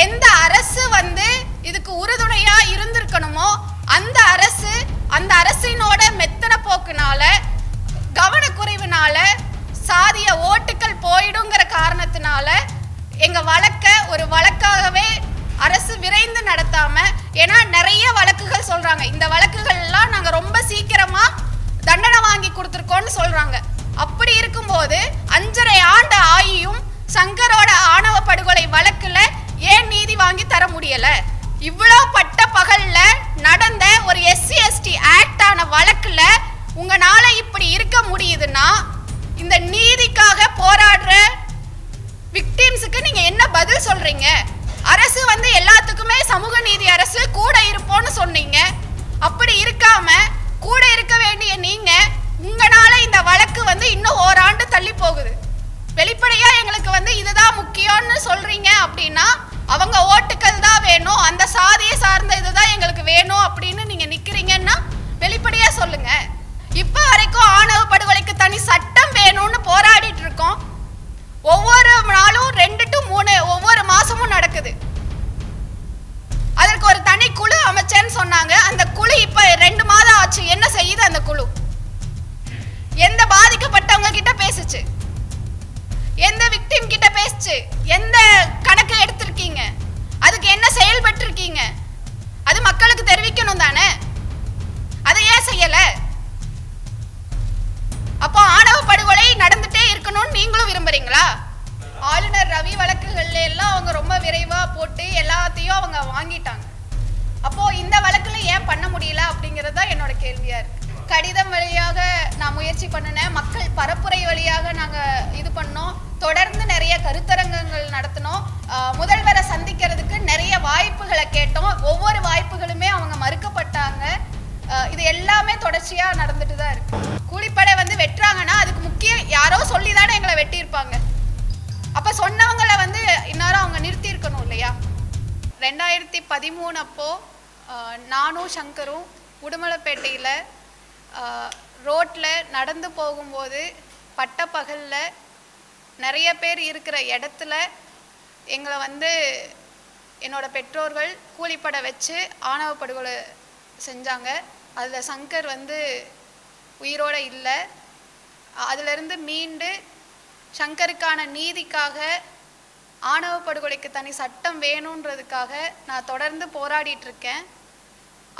எந்த அரசு இதுக்கு உறுதுணையா இருந்திருக்கணுமோ அந்த அரசினோட மெத்தன போக்குனால, கவனக்குறைவுனால, சாதிய ஓட்டுக்கள் போயிடுங்கிற காரணத்தினால எங்க வழக்க ஒரு வழக்காகவே அரசு விரைந்து நடத்தாம, ஏன்னா நிறைய வழக்குகள் சொல்றாங்க, இந்த வழக்குகள் எல்லாம் நாங்க ரொம்ப சீக்கிரமா தண்டனை வாங்கி கொடுத்துருக்கோம்னு சொல்றாங்க. அப்படி இருக்கும்போது 5.5 ஆண்டு ஆகியும் சங்கரோட ஆணவ படுகொலை வழக்குல ஏன் நீதி வாங்கி தர முடியல? இவ்வளவு பட்ட பகல்ல நடந்த ஒரு SC/ST ஆக்ட் ஆன வழக்குல உங்களால இப்படி இருக்க முடியுதுன்னா, இந்த நீதிக்காக போராடுற விக்டிம்ஸுக்கு நீங்க என்ன பதில் சொல்றீங்க? அரசு எல்லாத்துக்குமே சமூக நீதி அரசு கூட இருப்போம்னு சொன்னீங்க. அப்படி இருக்காம கூட இருக்க வேண்டிய நீங்க உங்களால இந்த வழக்கு இன்னும் ஓராண்டு தள்ளி போகுது. வெளிப்படையா எங்களுக்கு இதுதான் முக்கியம்னு சொல்றீங்க அப்படின்னா, அவங்க ஓட்டுக்கள் தான் வேணும், அந்த சாதியை சார்ந்த இதுதான் எங்களுக்கு வேணும் அப்படின்னு நீங்க நிக்கிறீங்கன்னா வெளிப்படையா சொல்லுங்க. இப்ப வரைக்கும் ஆணவ படுகொலைக்கு தனி சட்டம் வேணும்னு போராடிட்டு இருக்கோம். ஒவ்வொரு நாளும் 2 to 3 ஒவ்வொரு மாசமும் நடக்குது. அதற்கு ஒரு தனி குழு அமைச்சேன்னு சொன்னாங்க. அந்த குழு இப்ப 2 மாதம் ஆச்சு. என்ன செய்யுது அந்த குழு? எந்த பாதிக்கப்பட்டவங்க கிட்ட பேசுச்சு? எந்த விக்டிம் கிட்ட பேசுச்சு? எந்த கணக்கு எடுத்திருக்கீங்க? அதுக்கு என்ன செயல்பட்டு இருக்கீங்க? அது மக்களுக்கு தெரிவிக்கணும் தானே? அதை ஏன் செய்யல? அப்போ ஆணவ படுகொலை நடந்துட்டே இருக்கணும்னு நீங்களும் விரும்புறீங்களா? ஆளுநர் ரவி வழக்குகள்ல எல்லாம் அவங்க ரொம்ப விரைவா போட்டு எல்லாத்தையும் அவங்க வாங்கிட்டாங்க. அப்போ இந்த வழக்குல ஏன் பண்ண முடியல அப்படிங்கிறது தான் என்னோட கேள்வியா இருக்கு. கடிதம் வழியாக நான் முயற்சி பண்ணினேன், மக்கள் பரப்புரை வழியாக நாங்க இது பண்ணோம், தொடர்ந்து நிறைய கருத்தரங்கங்கள் நடத்தினோம், முதல்வரை சந்திக்கிறதுக்கு நிறைய வாய்ப்புகளை கேட்டோம். ஒவ்வொரு வாய்ப்புகளுமே அவங்க மறுக்கப்பட்டாங்க. இது எல்லாமே தொடர்ச்சியா நடந்துட்டு தான் இருக்கு. கூலிப்படை வெட்டுறாங்கன்னா அதுக்கு முக்கியம் யாரோ சொல்லி தானே எங்களை வெட்டியிருப்பாங்க. அப்ப சொன்னவங்களை இந்நேரம் அவங்க நிறுத்தி இருக்கணும் இல்லையா? 2013 அப்போ நானும் சங்கரும் உடுமலைப்பேட்டையில் ரோட்டில் நடந்து போகும்போது பட்ட பகலில் நிறைய பேர் இருக்கிற இடத்துல எங்களை என்னோட பெற்றோர்கள் கூலிப்படை வச்சு ஆணவ படுகொலை செஞ்சாங்க. அதில் சங்கர் உயிரோடு இல்லை. அதிலிருந்து மீண்டு சங்கருக்கான நீதிக்காக, ஆணவ படுகொலைக்கு தனி சட்டம் வேணுன்றதுக்காக நான் தொடர்ந்து போராடிட்டு இருக்கேன்.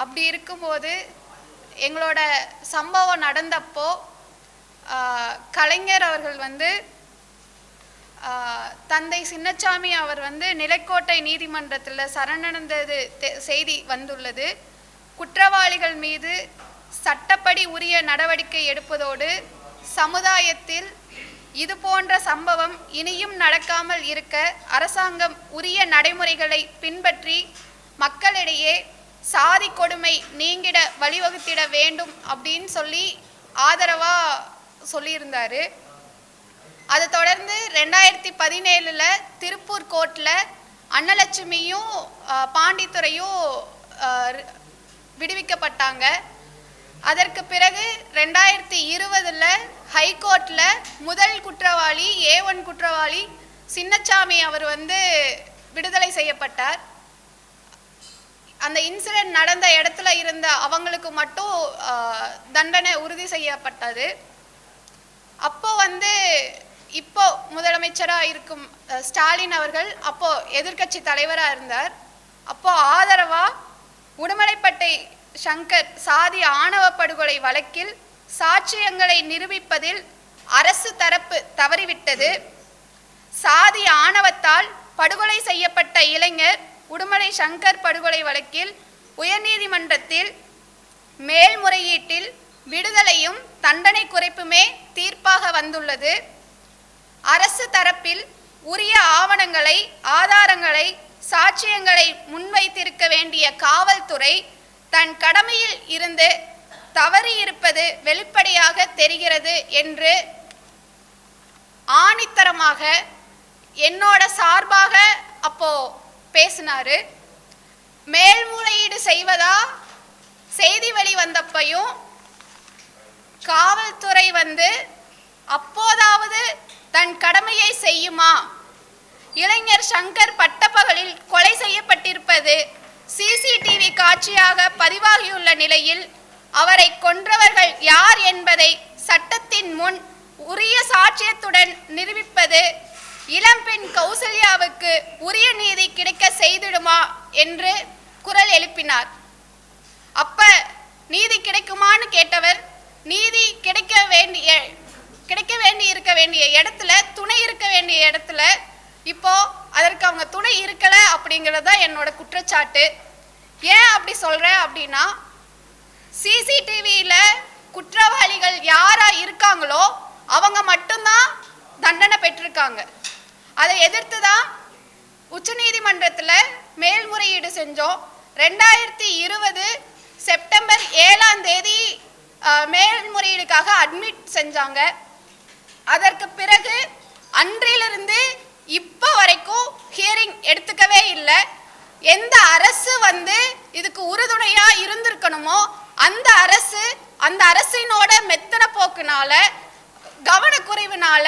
அப்படி இருக்கும்போது எங்களோட சம்பவம் நடந்தப்போ கலைஞர் அவர்கள் தந்தை சின்னசாமி அவர் நிலைக்கோட்டை நீதிமன்றத்தில் சரணடைந்தது செய்தி வந்துள்ளது. குற்றவாளிகள் மீது சட்டப்படி உரிய நடவடிக்கை எடுப்பதோடு சமுதாயத்தில் இது போன்ற சம்பவம் இனியும் நடக்காமல் இருக்க அரசாங்கம் உரிய நடைமுறைகளை பின்பற்றி மக்களிடையே சாதி கொடுமை நீங்கிட வழிவகுத்திட வேண்டும் அப்படின்னு சொல்லி ஆதரவாக சொல்லியிருந்தார். அதை தொடர்ந்து 2017 திருப்பூர் கோர்ட்டில் அன்னலட்சுமியும் பாண்டித்துறையும் விடுவிக்கப்பட்டாங்க. அதற்கு பிறகு 2020 ஹைகோர்ட்டில் முதல் குற்றவாளி A1 குற்றவாளி சின்னசாமி அவர் விடுதலை செய்யப்பட்டார். அந்த இன்சிடென்ட் நடந்த இடத்துல இருந்த அவங்களுக்கு மட்டும் தண்டனை உறுதி செய்யப்பட்டது. அப்போ இப்போ முதலமைச்சராக இருக்கும் ஸ்டாலின் அவர்கள் அப்போ எதிர்க்கட்சி தலைவராக இருந்தார். அப்போ ஆதரவாக உடுமலைப்பேட்டை சங்கர் சாதி ஆணவ படுகொலை வழக்கில் சாட்சியங்களை நிரூபிப்பதில் அரசு தரப்பு தவறிவிட்டது. சாதி ஆணவத்தால் படுகொலை செய்யப்பட்ட இளைஞர் உடுமலை சங்கர் படுகொலை வழக்கில் உயர்நீதிமன்றத்தில் மேல்முறையீட்டில் விடுதலையும் தண்டனை குறைப்புமே தீர்ப்பாக வந்துள்ளது. அரசு தரப்பில் உரிய ஆவணங்களை, ஆதாரங்களை, சாட்சியங்களை முன்வைத்திருக்க வேண்டிய காவல்துறை தன் கடமையில் இருந்து தவறி இருப்பது வெளிப்படையாக தெரிகிறது என்று ஆணித்தரமாக என்னோட சார்பாக அப்போ பேசினாரு. மேல்முறையீடு செய்வதா செய்தி வெளிவந்தப்பையும் காவல்துறை அப்போதாவது தன் கடமையை செய்யுமா? இளைஞர் சங்கர் பட்டப்பகலில் கொலை சாட்சியாக பதிவாகியுள்ள நிலையில் அவரை கொன்றவர்கள் யார் என்பதை சட்டத்தின் முன் உரிய சாட்சியத்துடன் நிரூபிப்பது இளம்பெண் கௌசல்யாவுக்கு உரிய நீதி கிடைக்க செய்திடுமா என்று குரல் எழுப்பினார். அப்ப நீதி கிடைக்குமான்னு கேட்டவர், நீதி கிடைக்க வேண்டி இருக்க வேண்டிய இடத்துல, துணை இருக்க வேண்டிய இடத்துல இப்போ அதற்கு அவங்க துணை இருக்கல அப்படிங்கிறது தான் என்னோட குற்றச்சாட்டு. ஏன் அப்படி சொல்றேன் அப்படின்னா, சிசிடிவியில குற்றவாளிகள் யாரா இருக்காங்களோ அவங்க மட்டும்தான் தண்டனை பெற்றிருக்காங்க. அதை எதிர்த்து தான் உச்சநீதிமன்றத்தில் மேல்முறையீடு செஞ்சோம். 2020 செப்டம்பர் 7ஆம் தேதி மேல்முறையீடுக்காக அட்மிட் செஞ்சாங்க. அதற்கு பிறகு அன்றிலிருந்து இப்போ வரைக்கும் ஹியரிங் எடுத்துக்கவே இல்லை. எந்த அரசு இதுக்கு உறுதுணையா இருந்திருக்கணுமோ அந்த அரசினோட மெத்தன போக்குனால, கவனக்குறைவுனால,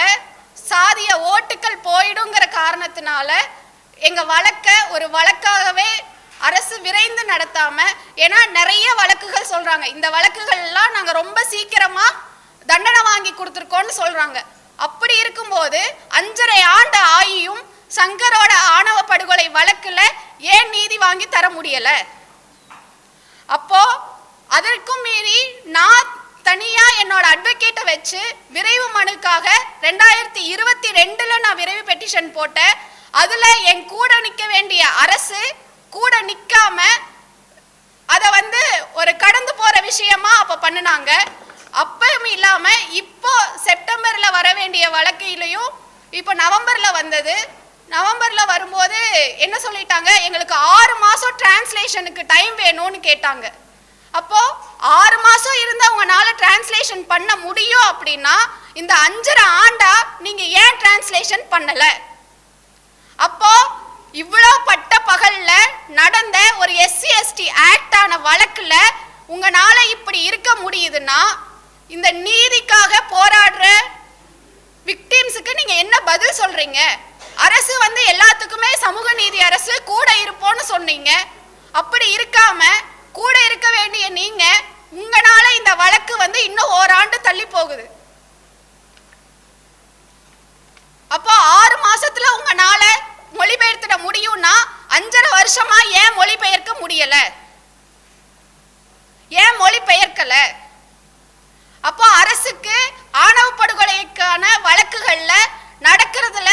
சாதிய ஓட்டுக்கள் போயிடுங்கிற காரணத்தினால எங்க வழக்க ஒரு வழக்காகவே அரசு விரைந்து நடத்தாம, ஏன்னா நிறைய வழக்குகள் சொல்றாங்க, இந்த வழக்குகள் எல்லாம் நாங்க ரொம்ப சீக்கிரமா தண்டனை வாங்கி கொடுத்துருக்கோம்னு சொல்றாங்க. அப்படி இருக்கும்போது 5.5 ஆண்டு ஆகியும் சங்கரோட ஆணவ படுகொலை வழக்குல ஏன் நீதி வாங்கி தர முடியல? அப்போ அதற்கும் மீறி நான் தனியா என்னோட அட்வொகேட்டை வச்சு விரைவு மனுக்காக 2022 நான் விரைவு பெட்டிஷன் போட்டேன். அதுல என் கூட நிக்க வேண்டிய அரசு கூட நிக்காம அத ஒரு கடந்து போற விஷயமா அப்ப பண்ணுனாங்க. அப்பவும் இல்லாம இப்போ செப்டம்பர்ல வர வேண்டிய வழக்கிலையும் இப்போ நவம்பர்ல வந்தது. நவம்பர்ல வரும்போது என்ன சொல்லிட்டாங்க, எங்களுக்கு 6 மாசம் டிரான்ஸ்லேஷனுக்கு டைம் வேணும்னு கேட்டாங்க. அப்போ 6 மாசம் இருந்தா உங்களால டிரான்ஸ்லேஷன் பண்ண முடியும் அப்படின்னா இந்த 5.5 ஆண்டா நீங்க ஏன் டிரான்ஸ்லேஷன் பண்ணல? அப்போ இவ்வளவு பட்ட பகல்ல நடந்த ஒரு SC/ST ஆக்டான வழக்குல உங்களால இப்படி இருக்க முடியுதுன்னா இந்த நீதிக்காக போராடுற விக்டிம்ஸுக்கு நீங்க என்ன பதில் சொல்றீங்க? அரசு எல்லாத்துக்குமே சமூக நீதி அரசு கூட இருப்போம்னு சொன்னீங்க. அப்படி இருக்காம கூட இருக்க வேண்டிய நீங்க உங்களால இந்த வழக்கு இன்னும் ஓராண்டு தள்ளி போகுது. அப்போ 6 மாசத்துல உங்களால மொழிபெயர்த்திட முடியும்னா 5.5 வருஷமா ஏன் மொழிபெயர்க்க முடியல? ஏன் மொழிபெயர்க்கல? அப்போ அரசுக்கு ஆணவ படுகொலைக்கான வழக்குகள்ல நடக்கிறதுல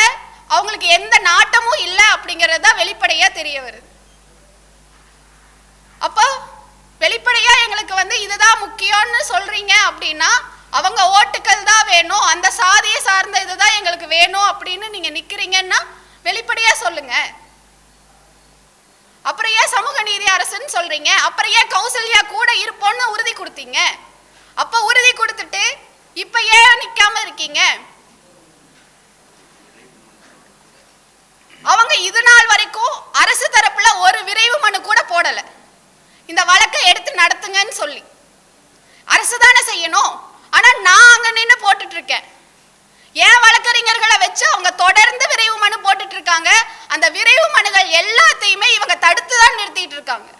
அவங்களுக்கு எந்த நாட்டமும் இல்லை அப்படிங்கறத வெளிப்படையா தெரிய வருது. அப்போ வெளிப்படையா எங்களுக்கு இதுதான் முக்கியம்னு சொல்றீங்க அப்படின்னா அவங்க ஓட்டுக்கள் தான் வேணும், அந்த சாதியை சார்ந்த இதுதான் எங்களுக்கு வேணும் அப்படின்னு நீங்க நிக்கிறீங்கன்னா வெளிப்படையா சொல்லுங்க. அப்புறம் ஏன் சமூக நீதி அரசுன்னு சொல்றீங்க? அப்புறம் ஏன் கௌசல்யா கூட இருப்போம்னு உறுதி கொடுத்தீங்க? அப்ப உறுதி கொடுத்துட்டு இப்ப ஏன் நிக்காம இருக்கீங்க? அவங்க இது நாள் வரைக்கும் அரசு தரப்புல ஒரு விரைவு மனு கூட போடல. இந்த வழக்கை எடுத்து நடத்துங்கன்னு சொல்லி அரசு தானே செய்யணும். ஆனா நான் அங்க நின்று போட்டுட்டு இருக்கேன். ஏன் வழக்கறிஞர்களை வச்சு அவங்க தொடர்ந்து விரைவு மனு போட்டுட்டு இருக்காங்க. அந்த விரைவு மனுகள் எல்லாத்தையுமே இவங்க தடுத்து தான் நிறுத்திட்டு இருக்காங்க.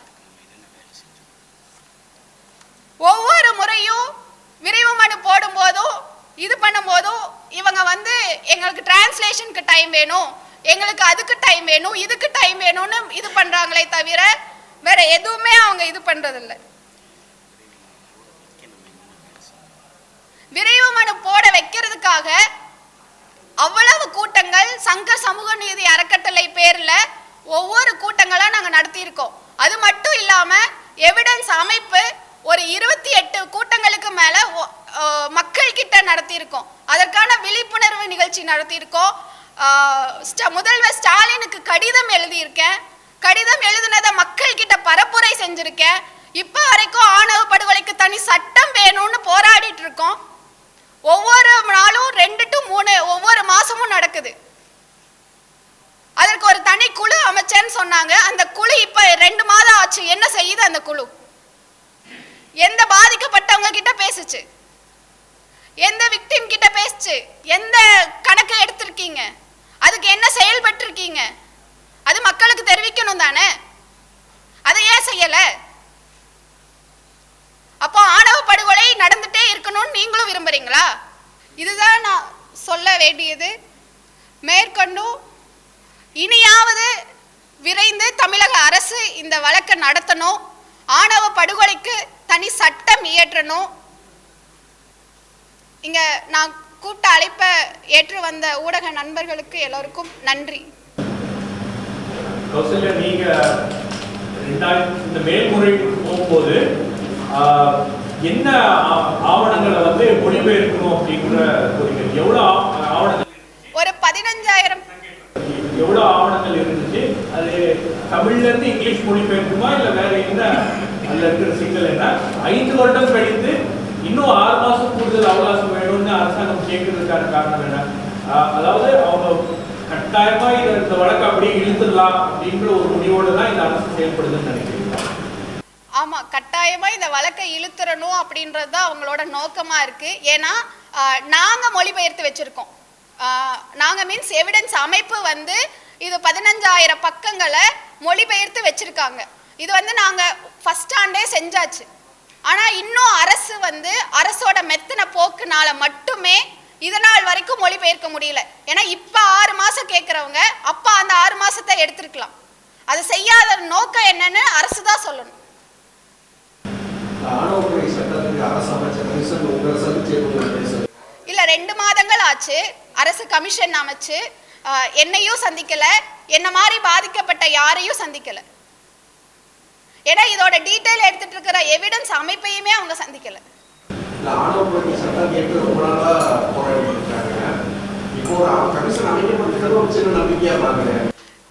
ஒவ்வொரு முறையும் விரைவு மனு போடும் போதும் இது பண்ணும் போதும் இவங்க எங்களுக்கு டிரான்ஸ்லேஷனுக்கு டைம் வேணும், எங்களுக்கு அதுக்கு டைம் வேணும், இதுக்கு டைம் வேணும்னு இது பண்றாங்களே தவிர வேற எதுவுமே அவங்க இது பண்றதில்ல. விரைவு மனு போட வைக்கிறதுக்காக அவ்வளவு கூட்டங்கள் சங்கர் சமூக நீதி அறக்கட்டளை பேர்ல ஒவ்வொரு கூட்டங்களா நாங்க நடத்தி இருக்கோம். அது மட்டும் இல்லாம எவிடன்ஸ் அமைப்பு ஒரு 28 கூட்டங்களுக்கு மேல மக்கள் கிட்ட நடத்தி இருக்கோம். அதற்கான விழிப்புணர்வு நிகழ்ச்சி நடத்தி இருக்கோம். முதல்வர் ஸ்டாலினுக்கு கடிதம் எழுதியிருக்கேன். கடிதம் எழுதுனதை மக்கள் கிட்ட பரப்புரை செஞ்சிருக்கேன். இப்ப வரைக்கும் ஆணவ படுகொலைக்கு தனி சட்டம் வேணும்னு போராடிட்டு இருக்கோம். ஒவ்வொரு நாளும் 2 to 3 ஒவ்வொரு மாசமும் நடக்குது. அதற்கு ஒரு தனி குழு அமைச்சேன்னு சொன்னாங்க. அந்த குழு இப்ப 2 மாதம் ஆச்சு. என்ன செய்யுது அந்த குழு? எந்த பாதிக்கப்பட்டவங்க கிட்ட பேசுச்சு? எந்த விக்டிம் கிட்ட பேசுச்சு? எந்த கணக்கு எடுத்திருக்கீங்க? அதுக்கு என்ன செயல்பட்டு இருக்கீங்க? அது மக்களுக்கு தெரிவிக்கணும் தானே. அதை ஏன் செய்யல? அப்போ ஆணவ படுகொலை நடந்துட்டே இருக்கணும்னு நீங்களும் விரும்புறீங்களா? இதுதான் நான் சொல்ல வேண்டியது. மேற்கொண்டும் இனியாவது விரைந்து தமிழக அரசு இந்த வழக்கை நடத்தணும். ஆணவ படுகொலைக்கு தனி சட்டம் இயற்றணும். இங்க நான் கூட்ட அழைப்பை ஏற்று வந்த ஊடக நண்பர்களுக்கு எல்லோருக்கும் நன்றி. நீங்க இந்த மேல்முறையீட்டுக்கு போகும்போது என்ன ஆவணங்களை வந்து மொழிபெயர்க்கணும் அப்படிங்கிற எவ்வளவு ஆவணங்கள்? ஒரு 15,000. எவ்வளவு ஆவணங்கள் இருந்துச்சு? அது தமிழ்ல இருந்து இங்கிலீஷ் மொழிபெயர்க்குமா இல்ல வேற என்ன? அதுல இருக்கிற சிக்கல் என்ன? 5 வருடம் கழித்து இன்னும் 6 மாசம் கூடுதல் அவகாசம் வேணும்னு அரசாங்கம் கேட்கறதுக்கான காரணம் என்ன? அதாவது அவங்க கட்டாயமா இந்த வழக்கு அப்படியே இழுத்துடலாம் அப்படின்ற ஒரு முடிவோடு தான் இந்த அரசு செயல்படுதுன்னு நினைக்கிறேன். ஆமா, கட்டாயமா இந்த வழக்கை இழுத்துறணும் அப்படின்றது தான் அவங்களோட நோக்கமா இருக்கு. ஏன்னா நாங்க மொழிபெயர்த்து வச்சிருக்கோம். நாங்க மீன்ஸ் எவிடன்ஸ் அமைப்பு வந்து இது 15,000 பக்கங்களை மொழிபெயர்த்து வச்சிருக்காங்க. இது வந்து நாங்க ஃபர்ஸ்ட் ஸ்டாண்டே செஞ்சாச்சு. ஆனா இன்னும் அரசு வந்து அரசோட மெத்தன போக்குனால மட்டுமே இதனால் வரைக்கும் மொழிபெயர்க்க முடியல. ஏன்னா இப்ப 6 மாசம் கேட்கறவங்க அப்ப அந்த 6 மாசத்தை எடுத்திருக்கலாம். அது செய்யாத நோக்கம் என்னன்னு அரசு தான் சொல்லணும். இல்ல 2 மாதங்கள் ஆச்சு அரசு கமிஷன் அமைச்சு. என்னையும் சந்திக்கல, என்ன மாதிரி பாதிக்கப்பட்ட யாரையும் சந்திக்கல. ஏன்னா இதோட டீடைல் எடுத்துட்டு இருக்கிற எவிடன்ஸ் அமைப்பையுமே அவங்க சந்திக்கல.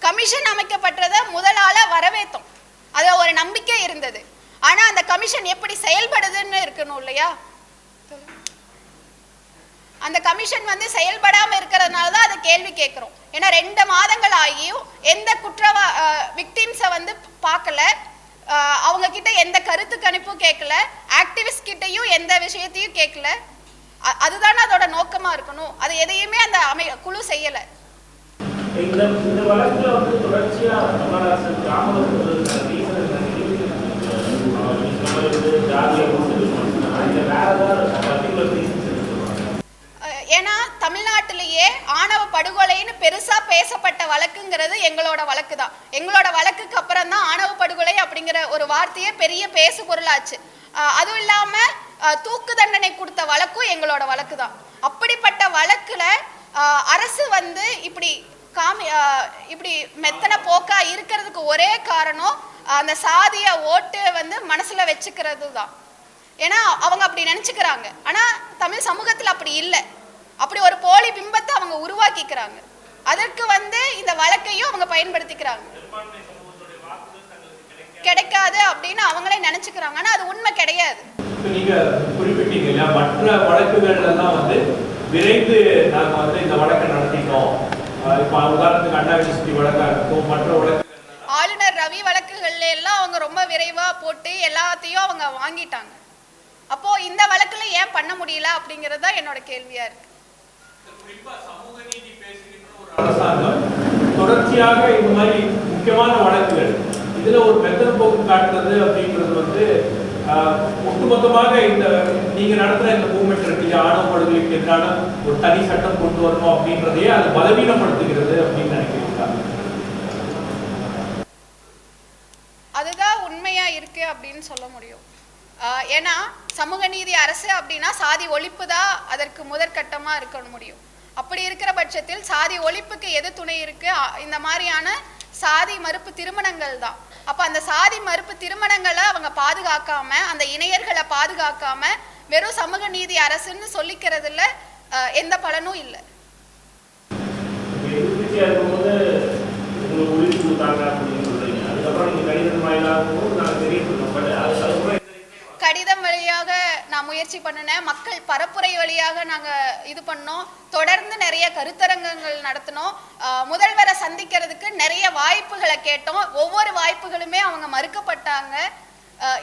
கமிஷன் அமைக்கப்பட்டதை முதலால வரவேற்றோம். அது ஒரு நம்பிக்கை இருந்தது. ஆனா அந்த கமிஷன் எப்படி செயல்படுதுன்னு இருக்கணும் இல்லையா? அந்த கமிஷன் வந்து செயல்படாம இருக்கிறதுனால தான் அதை கேள்வி கேட்கிறோம். ஏன்னா 2 மாதங்கள் ஆகியும் எந்த விக்டிம்ஸை வந்து பார்க்கல, அவங்க கிட்ட எந்த கருத்து கணிப்பும் கேட்கல, ஆக்டிவிஸ்ட் கிட்டையும் எந்த விஷயத்தையும் கேட்கல. அதுதானே அதோட நோக்கமா இருக்கணும். அது எதையுமே அந்த குழு செய்யல. இந்த வழக்குல வந்து தொடர்ச்சியா ஏன்னா தமிழ்நாட்டிலேயே ஆணவ படுகொலைன்னு பெருசா பேசப்பட்ட வழக்குங்கிறது எங்களோட வழக்கு தான். எங்களோட வழக்குக்கு அப்புறம் தான் ஆணவ படுகொலை அப்படிங்கிற ஒரு வார்த்தையே பெரிய பேசு பொருளாச்சு. அதுவும் இல்லாம தூக்கு தண்டனை கொடுத்த வழக்கும் எங்களோட வழக்கு தான். அப்படிப்பட்ட வழக்குல அரசு வந்து இப்படி மெத்தன போக்கா இருக்கிறதுக்கு ஒரே காரணம் அந்த சாதிய ஓட்டு வந்து மனசுல வச்சுக்கிறது தான். ஏன்னா அவங்க அப்படி நினைச்சுக்கிறாங்க. ஆனா தமிழ் சமூகத்துல அப்படி இல்லை. அப்படி ஒரு போலி பிம்பத்தை அவங்க உருவாக்கிக்கிறாங்க. அதற்கு வந்து இந்த வழக்கையும் அவங்க பயன்படுத்திக்கிறாங்க. கிடைக்காது அப்படின்னு அவங்களே நினைச்சுக்கிறாங்க. ஆனா அது உண்மை கிடையாது. நீங்க குறிப்பிட்டீங்க இல்லையா, மற்ற வழக்குகள் எல்லாம் வந்து விரைந்து நாங்க வந்து இந்த வழக்கை நடத்திட்டோம். இப்ப உதாரணத்துக்கு அண்ணா யூனிவர்சிட்டி வழக்கா இருக்கும், மற்ற வழக்கு ஆளுநர் ரவி வழக்குகள்ல எல்லாம் அவங்க ரொம்ப விரைவா போட்டு எல்லாத்தையும் அவங்க வாங்கிட்டாங்க. அப்போ இந்த வழக்குல ஏன் பண்ண முடியல அப்படிங்கறதா என்னோட கேள்வியா இருக்கு. சமூக நீதி பேசுகின்ற ஒரு அரசாங்கம் தொடர்ச்சியாக இந்த மாதிரி முக்கியமான வழக்குகள் இதுல ஒரு மெத்தன போக்கு காட்டுறது அப்படிங்கிறது வந்து ஒட்டுமொத்தமாக இந்த நீங்க நடத்துற இந்த மூவ்மெண்ட் இருக்கு, ஆணவ படுகொலைக்கு எதிரான ஒரு தனி சட்டம் கொண்டு வரணும் அப்படின்றதையே அது பலவீனப்படுத்துகிறது அப்படின்னு நினைக்கிறீங்களா? அதுதான் உண்மையா இருக்கு அப்படின்னு சொல்ல முடியும். ஏன்னா சமூக நீதி அரசு அப்படின்னா சாதி ஒழிப்பு தான் அதற்கு முதற்கட்டமா இருக்க முடியும். அப்படி இருக்கிற பட்சத்தில் சாதி ஒழிப்புக்கு எது துணை இருக்கு? இந்த மாதிரியான சாதி மறுப்பு திருமணங்கள் தான். அப்ப அந்த சாதி மறுப்பு திருமணங்களை அவங்க பாதுகாக்காம, அந்த இணையர்களை பாதுகாக்காம வெறும் சமூக நீதி அரசுன்னு சொல்லிக்கிறதுல எந்த பலனும் இல்லை. கடிதம் வழியாக நான் முயற்சி பண்ணினேன். மக்கள் பரப்புரை வழியாக நாங்கள் இது பண்ணோம். தொடர்ந்து நிறைய கருத்தரங்கங்கள் நடத்தினோம். முதல்வரை சந்திக்கிறதுக்கு நிறைய வாய்ப்புகளை கேட்டோம். ஒவ்வொரு வாய்ப்புகளுமே அவங்க மறுக்கப்பட்டாங்க.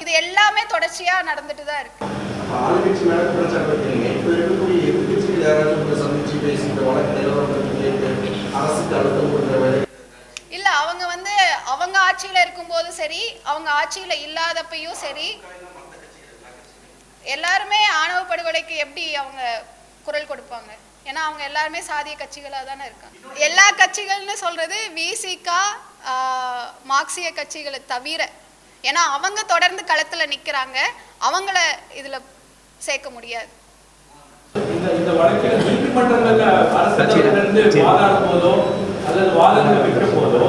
இது எல்லாமே தொடர்ச்சியா நடந்துட்டு தான் இருக்கு. இல்ல, அவங்க வந்து அவங்க ஆட்சியில இருக்கும்போது சரி, அவங்க ஆட்சியில இல்லாதப்பையும் சரி, எல்லாருமே ஆணவ படுகொலைக்கு எப்படி அவங்க குரல் கொடுப்பாங்க? ஏன்னா அவங்க எல்லாருமே சாதிய கட்சிகளாக தானே இருக்காங்க. எல்லா கட்சிகள்னு சொல்றது விசிகா மார்க்சிய கட்சிகளை தவிர, ஏன்னா அவங்க தொடர்ந்து களத்துல நிக்கிறாங்க, அவங்கள இதுல சேர்க்க முடியாது. இந்த வழக்கில் நீதிமன்றங்கள்ல அரசு தரப்பிலிருந்து வாதாடும் போதோ அல்லது வாதங்களை வைக்கிற போதோ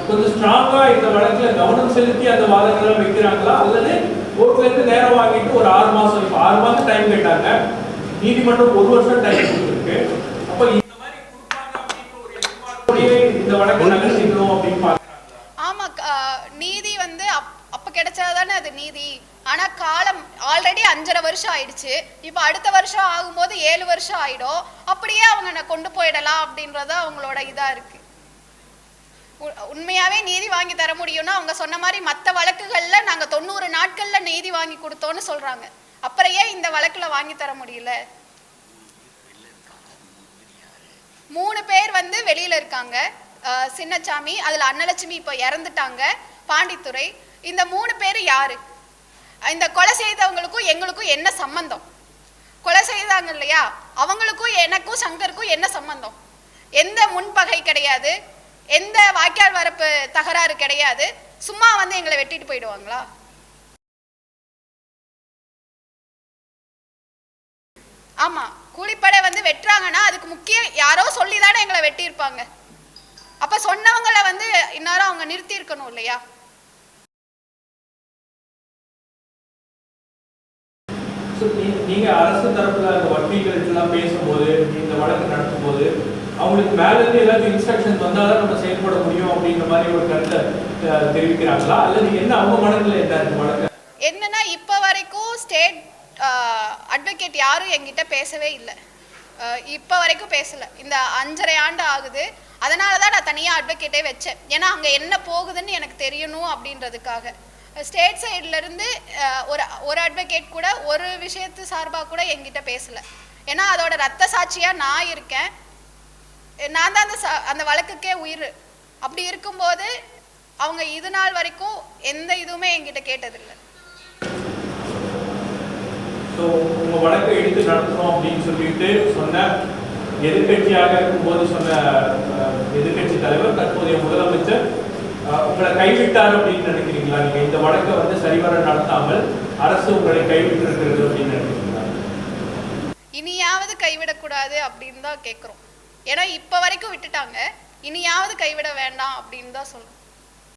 கொஞ்சம் ஸ்ட்ராங்கா இந்த வழக்கில் கவனம் செலுத்தி அந்த வாதங்களை வைக்கிறாங்களா, அல்லது கோர்ட்ல இருந்து நேரம் வாங்கிட்டு ஒரு 6 மாசம், இப்போ 6 மாசம் டைம் கேட்டாங்க, நீதிமன்றம் 1 வருஷம் டைம் கொடுத்துருக்கு. அப்ப இந்த மாதிரி கொடுப்பாங்க அப்படின்னு ஒரு எதிர்பார்ப்போடயே இந்த வழக்கை நகர்த்திக்கணும் அப்படின்னு பார்க்கறாங்க. ஆமா, நீதி வந்து அப்ப கிடைச்சாதானே அது நீதி. ஆனா காலம் ஆல்ரெடி 5.5 வருஷம் ஆயிடுச்சு. இப்போ அடுத்த வருஷம் ஆகும்போது 7 வருஷம் ஆயிடும். அப்படியே அவங்க கொண்டு போயிடலாம் அப்படின்றத அவங்களோட இதா இருக்கு. உண்மையாவே நீதி வாங்கி தர முடியும்னா அவங்க சொன்ன மாதிரி மற்ற வழக்குகள்ல நாங்க 90 நாட்கள்ல நீதி வாங்கி கொடுத்தோம்னு சொல்றாங்க. அப்புறம் ஏன் இந்த வழக்குல வாங்கி தர முடியல? 3 பேர் வந்து வெளியில இருக்காங்க. சின்னசாமி, அதுல அன்னலட்சுமி இப்ப இறந்துட்டாங்க, பாண்டித்துரை. இந்த 3 பேர் யாரு? இந்த கொலை செய்தவங்களுக்கும் எங்களுக்கும் என்ன சம்பந்தம்? கொலை செய்தாங்க இல்லையா, அவங்களுக்கும் எனக்கும் சங்கருக்கும் என்ன சம்பந்தம்? எந்த முன்பகை கிடையாது, எந்த வாய்க்கால் வரப்பு தகராறு கிடையாது. சும்மா வந்து எங்களை வெட்டிட்டு போயிடுவாங்களா? ஆமா, கூலிப்படை வந்து வெட்டுறாங்கன்னா அதுக்கு முக்கியம் யாரோ சொல்லிதானே எங்களை வெட்டி இருப்பாங்க. அப்ப சொன்னவங்களை வந்து இந்நேரம் அவங்க நிறுத்தி இருக்கணும் இல்லையா? நீங்க அரசு தரப்புல அந்த வக்கீல்கள் பேசும்போது, இந்த வழக்கு நடத்தும் போது அவங்களுக்கு மேல இருந்து ஏதாவது இன்ஸ்ட்ரக்ஷன் வந்தாதான் நம்ம செயல்பட முடியும் அப்படிங்கிற மாதிரி ஒரு கருத்தை தெரிவிக்கிறாங்களா, அல்லது என்ன அவங்க மனதில் என்ன இருக்கு வழக்கு? என்னன்னா இப்ப வரைக்கும் ஸ்டேட் அட்வொகேட் யாரும் என்கிட்ட பேசவே இல்லை. இப்ப வரைக்கும் பேசல. இந்த 5.5 ஆண்டு ஆகுது. அதனாலதான் நான் தனியா அட்வொகேட்டே வச்சேன். ஏன்னா அங்க என்ன போகுதுன்னு எனக்கு தெரியணும் அப்படின்றதுக்காக. ஸ்டேட் சைட்ல இருந்து ஒரு அட்வொகேட் கூட ஒரு விஷயத்து சார்பாக கூட என்கிட்ட பேசல. ஏன்னா அதோட ரத்த சாட்சியா நான் இருக்கேன். நான் தான் அந்த வழக்குக்கே உயிர். அப்படி இருக்கும்போது அவங்க இது நாள் வரைக்கும் எந்த இதுவுமே என்கிட்ட கேட்டதில்லை. உங்க வழக்கை எடுத்து நடத்தணும் அப்படின்னு சொல்லிட்டு சொன்ன எதிர்கட்சியாக இருக்கும்போது சொன்ன எதிர்கட்சி தலைவர் தற்போதைய முதலமைச்சர் உங்களை கைவிட்டார் அப்படின்னு நினைக்கிறீங்களா? நீங்க இந்த வழக்கை வந்து சரிவர நடத்தாமல் அரசு உங்களை கைவிட்டு இருக்கிறது அப்படின்னு நினைக்கிறீங்களா? இனியாவது கைவிடக்கூடாது அப்படின்னு தான் கேட்குறோம். ஏன்னா இப்ப வரைக்கும் விட்டுட்டாங்க, இனியாவது கைவிட வேண்டாம் அப்படின்னு தான் சொல்றோம்.